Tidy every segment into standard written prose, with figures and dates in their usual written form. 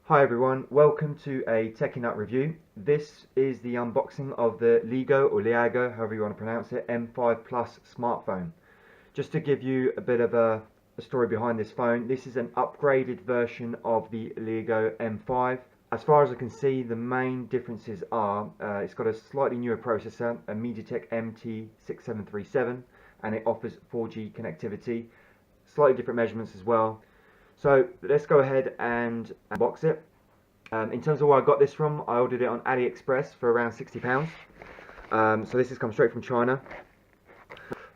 Hi everyone, welcome to a Techie Nut review. This is the unboxing of the Leagoo or Leagoo, however you want to pronounce it, M5 Plus smartphone. Just to give you a bit of a story behind this phone, this is an upgraded version of the Leagoo M5. As far as I can see, the main differences are it's got a slightly newer processor, a MediaTek MT6737, and it offers 4G connectivity, slightly different measurements as well. So let's go ahead and unbox it. In terms of where I got this from, I ordered it on AliExpress for around £60. So this has come straight from China.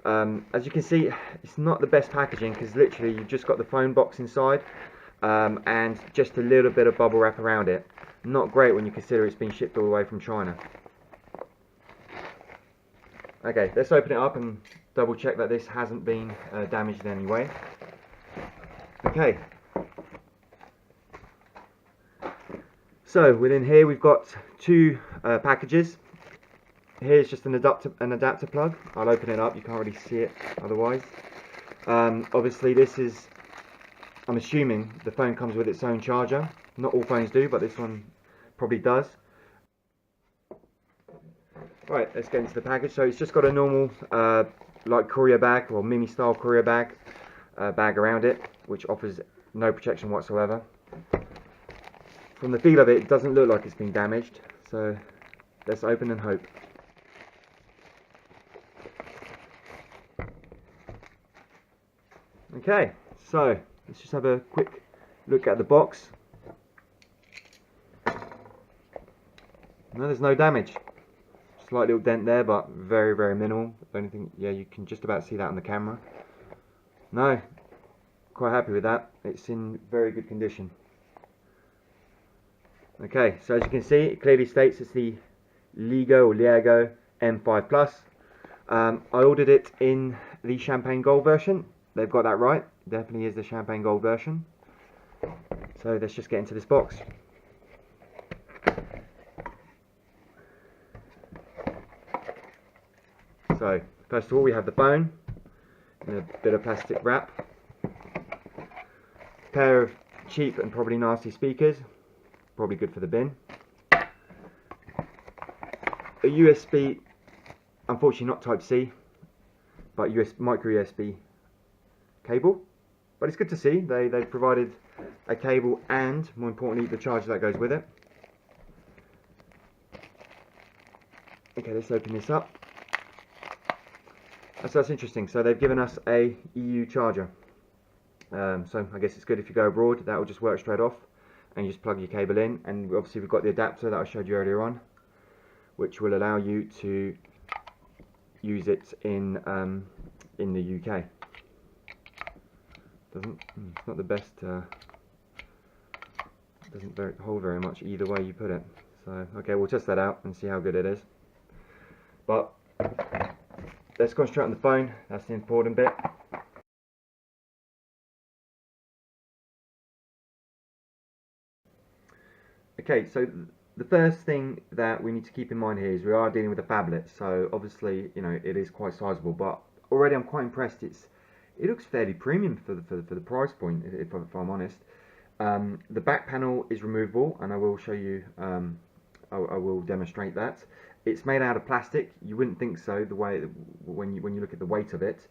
As you can see, it's not the best packaging because literally you've just got the phone box inside and just a little bit of bubble wrap around it. Not great when you consider it's been shipped all the way from China. Okay, let's open it up and double check that this hasn't been damaged in any way. Okay, so within here we've got two packages. Here's just an adapter plug. I'll open it up, you can't really see it otherwise. Obviously this is, I'm assuming the phone comes with its own charger. Not all phones do, but this one probably does. Right, let's get into the package. So it's just got a normal like courier bag or mini style courier bag around it, which offers no protection whatsoever. From the feel of it, it doesn't look like it's been damaged, so let's open and hope. Okay, so let's just have a quick look at the box. No, there's no damage. Slight little dent there, but very, very minimal. The only thing, yeah, you can just about see that on the camera. No, quite happy with that. It's in very good condition. Okay, so as you can see, it clearly states it's the Leagoo or Leagoo M5 Plus. I ordered it in the champagne gold version. They've got that right. Definitely is the champagne gold version. So let's just get into this box. So first of all, we have the phone in a bit of plastic wrap. Pair of cheap and probably nasty speakers, probably good for the bin. A USB, unfortunately not Type-C, but micro USB cable. But it's good to see they've provided a cable and, more importantly, the charger that goes with it. Okay, let's open this up. So that's interesting. So they've given us a EU charger. So I guess it's good if you go abroad. That will just work straight off, and you just plug your cable in. And obviously we've got the adapter that I showed you earlier on, which will allow you to use it in the UK. It's not the best. Doesn't hold very much either way you put it. So okay, we'll test that out and see how good it is. But let's concentrate on the phone. That's the important bit. Okay, so the first thing that we need to keep in mind here is we are dealing with a phablet, so obviously, you know, it is quite sizable, but already I'm quite impressed. It looks fairly premium for the price point, if I'm honest. The back panel is removable, and I will show you. I will demonstrate that. It's made out of plastic. You wouldn't think so the way when you look at the weight of it,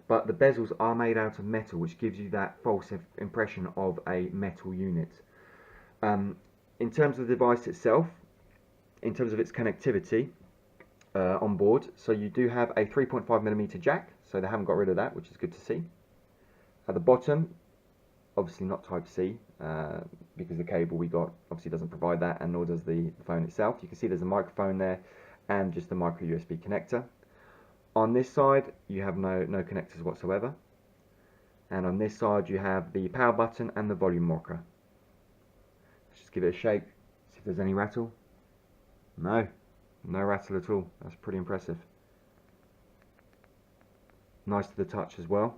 but the bezels are made out of metal, which gives you that false impression of a metal unit. In terms of the device itself, in terms of its connectivity on board, so you do have a 3.5mm jack, so they haven't got rid of that, which is good to see. At the bottom, obviously not Type-C, because the cable we got obviously doesn't provide that, and nor does the phone itself. You can see there's a microphone there and just a micro USB connector. On this side, you have no connectors whatsoever, and on this side you have the power button and the volume rocker. Just give it a shake, see if there's any rattle. No rattle at all. That's pretty impressive. Nice to the touch as well.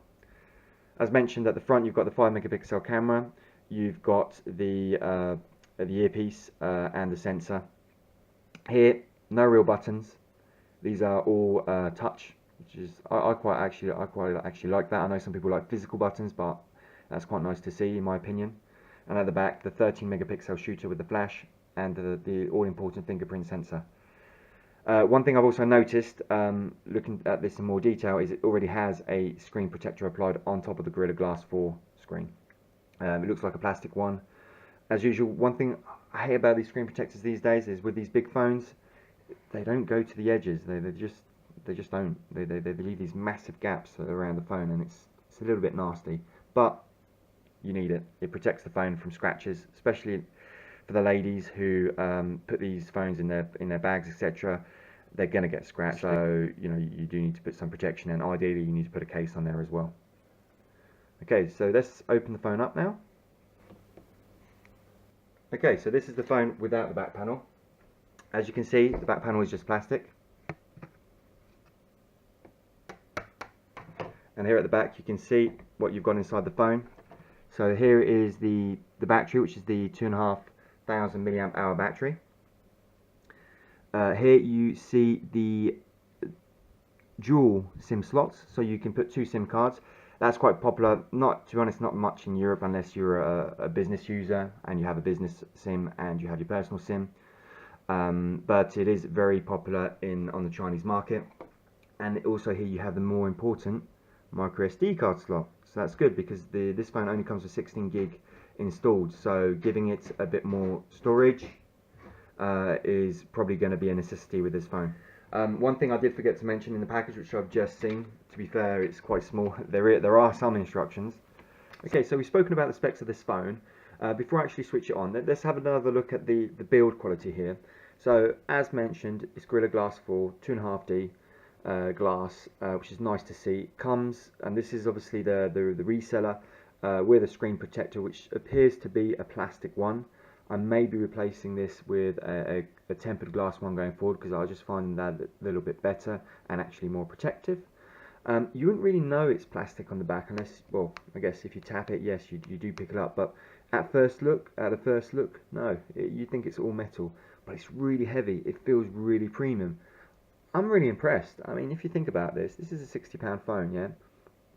As mentioned, at the front you've got the 5-megapixel camera, you've got the earpiece and the sensor. Here, no real buttons. These are all touch, which is I quite actually like that. I know some people like physical buttons, but that's quite nice to see in my opinion. and at the back the 13 megapixel shooter with the flash and the all-important fingerprint sensor. One thing I've also noticed, looking at this in more detail, is it already has a screen protector applied on top of the Gorilla Glass 4 screen. It looks like a plastic one. As usual, one thing I hate about these screen protectors these days is with these big phones, they don't go to the edges. They just don't. They leave these massive gaps around the phone, and it's a little bit nasty. But you need it. It protects the phone from scratches, especially for the ladies who put these phones in their bags, etc. They're gonna get scratched. So you know you do need to put some protection, and ideally you need to put a case on there as well. Okay, so let's open the phone up now. Okay, so this is the phone without the back panel. As you can see, the back panel is just plastic. And here at the back you can see what you've got inside the phone. So here is the battery, which is the 2,500 milliamp hour battery. Here you see the dual SIM slots, so you can put 2 SIM cards. That's quite popular, to be honest, not much in Europe unless you're a business user and you have a business SIM and you have your personal SIM. But it is very popular on the Chinese market. And also here you have the more important micro SD card slot. So that's good because this phone only comes with 16 gig installed, so giving it a bit more storage is probably going to be a necessity with this phone. One thing I did forget to mention in the package, which I've just seen, to be fair, it's quite small. There are some instructions. Okay, so we've spoken about the specs of this phone. Before I actually switch it on, let's have another look at the build quality here. So, as mentioned, it's Gorilla Glass 4, 2.5D glass, which is nice to see. Comes, and this is obviously the reseller, with a screen protector, which appears to be a plastic one. I may be replacing this with a tempered glass one going forward because I just find that a little bit better and actually more protective. You wouldn't really know it's plastic on the back unless, well, I guess if you tap it, yes, you do pick it up. But at the first look, no, you think it's all metal, but it's really heavy. It feels really premium. I'm really impressed. I mean, if you think about this is a £60 phone, yeah?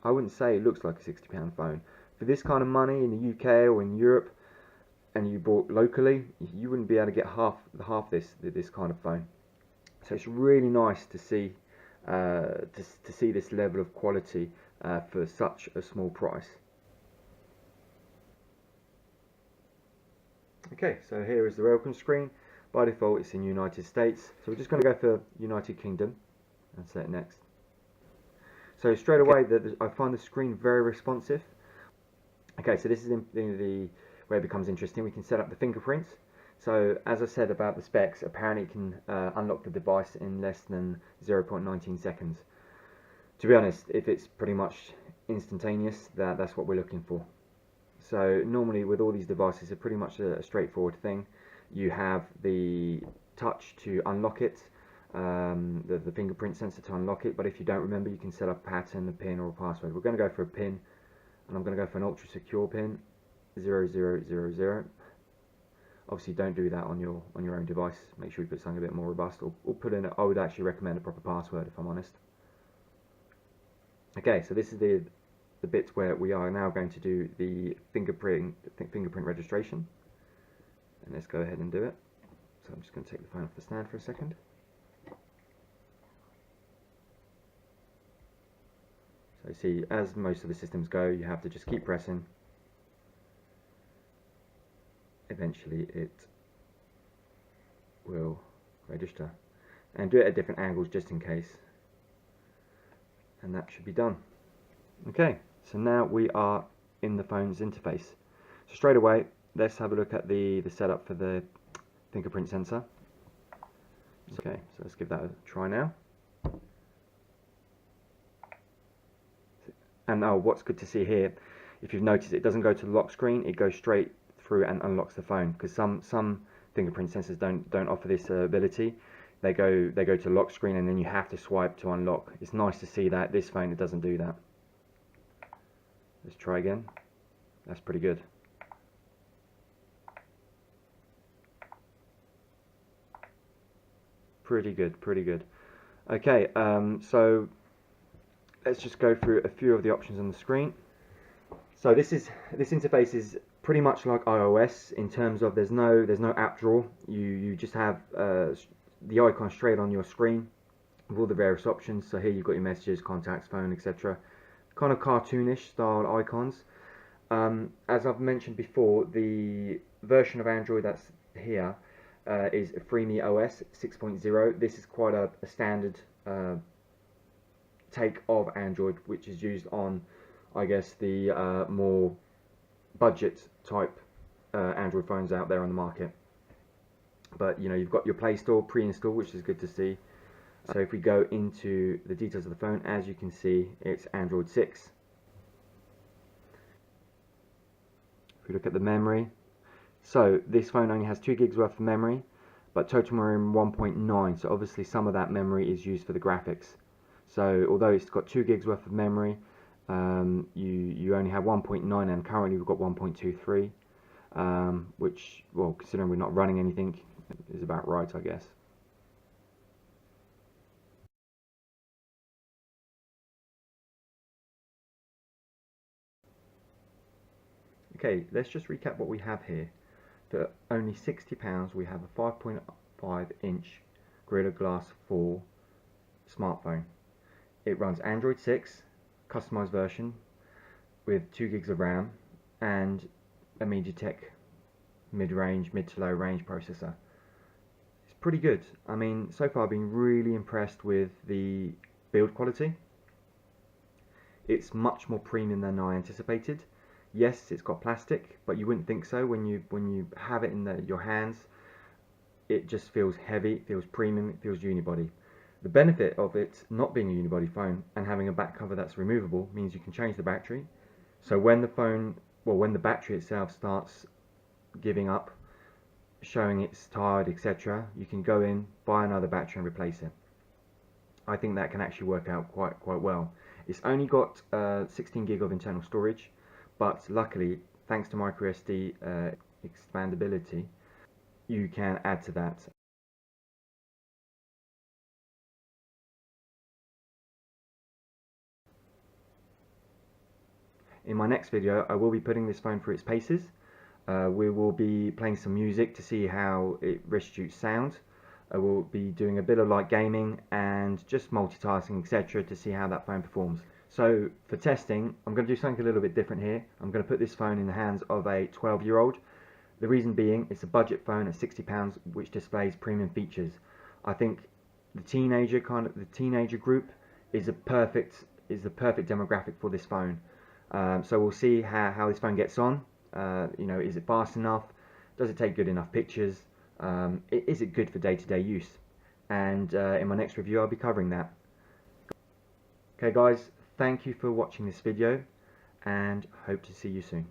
I wouldn't say it looks like a £60 phone. For this kind of money in the UK or in Europe, and you bought locally, you wouldn't be able to get half this kind of phone. So it's really nice to see this level of quality for such a small price. Okay, so here is the welcome screen. By default, it's in United States, so we're just going to go for United Kingdom and set next. So straight away, I find the screen very responsive. Okay, so this is where it becomes interesting. We can set up the fingerprints. So as I said about the specs, apparently it can unlock the device in less than 0.19 seconds. To be honest, if it's pretty much instantaneous, that's what we're looking for. So normally with all these devices, it's pretty much a straightforward thing. You have the touch to unlock it, the fingerprint sensor to unlock it, but if you don't remember, you can set up a pattern, a pin, or a password. We're going to go for a pin, and I'm going to go for an ultra secure pin, 0000. Obviously don't do that on your own device. Make sure you put something a bit more robust, or put in, I would actually recommend a proper password if I'm honest. Okay, so this is the bit where we are now going to do the fingerprint registration. And let's go ahead and do it. So I'm just going to take the phone off the stand for a second. So see, as most of the systems go, you have to just keep pressing. Eventually it will register. And do it at different angles just in case. And that should be done. Okay, so now we are in the phone's interface. So straight away, let's have a look at the setup for the fingerprint sensor. Okay, so let's give that a try now. And oh, what's good to see here, if you've noticed, it doesn't go to the lock screen, it goes straight through and unlocks the phone, because some fingerprint sensors don't offer this ability. They go to lock screen and then you have to swipe to unlock. It's nice to see that this phone, it doesn't do that. Let's try again. That's pretty good. Pretty good. Okay, so let's just go through a few of the options on the screen. So this interface is pretty much like iOS in terms of there's no app drawer. You just have the icon straight on your screen with all the various options. So here you've got your messages, contacts, phone, etc. Kind of cartoonish style icons. As I've mentioned before, the version of Android that's here is Freemi OS 6.0. This is quite a standard take of Android, which is used on, I guess, the more budget type Android phones out there on the market. But you know, you've got your Play Store pre-installed, which is good to see. So if we go into the details of the phone, as you can see, it's Android 6. If we look at the memory, so this phone only has 2 gigs worth of memory, but total memory 1.9. So obviously some of that memory is used for the graphics. So although it's got 2 gigs worth of memory, you only have 1.9, and currently we've got 1.23, which, well, considering we're not running anything, is about right, I guess. Okay, let's just recap what we have here. For only £60, we have a 5.5-inch Gorilla Glass 4 smartphone. It runs Android 6, customized version, with 2 gigs of RAM, and a MediaTek mid to low range processor. It's pretty good. I mean, so far I've been really impressed with the build quality. It's much more premium than I anticipated. Yes, it's got plastic, but you wouldn't think so when you have it in your hands. It just feels heavy, it feels premium, it feels unibody. The benefit of it not being a unibody phone and having a back cover that's removable means you can change the battery. So when the battery itself starts giving up, showing it's tired, etc., you can go in, buy another battery and replace it. I think that can actually work out quite well. It's only got 16 gig of internal storage, but luckily, thanks to microSD expandability, you can add to that. In my next video, I will be putting this phone through its paces. We will be playing some music to see how it restitutes sound. I will be doing a bit of light gaming and just multitasking, etc., to see how that phone performs. So for testing, I'm going to do something a little bit different here. I'm going to put this phone in the hands of a 12-year-old. The reason being, it's a budget phone at £60, which displays premium features. I think the teenager group is the perfect demographic for this phone. So we'll see how this phone gets on. You know, is it fast enough? Does it take good enough pictures? Is it good for day-to-day use? And in my next review, I'll be covering that. Okay, guys, thank you for watching this video, and hope to see you soon.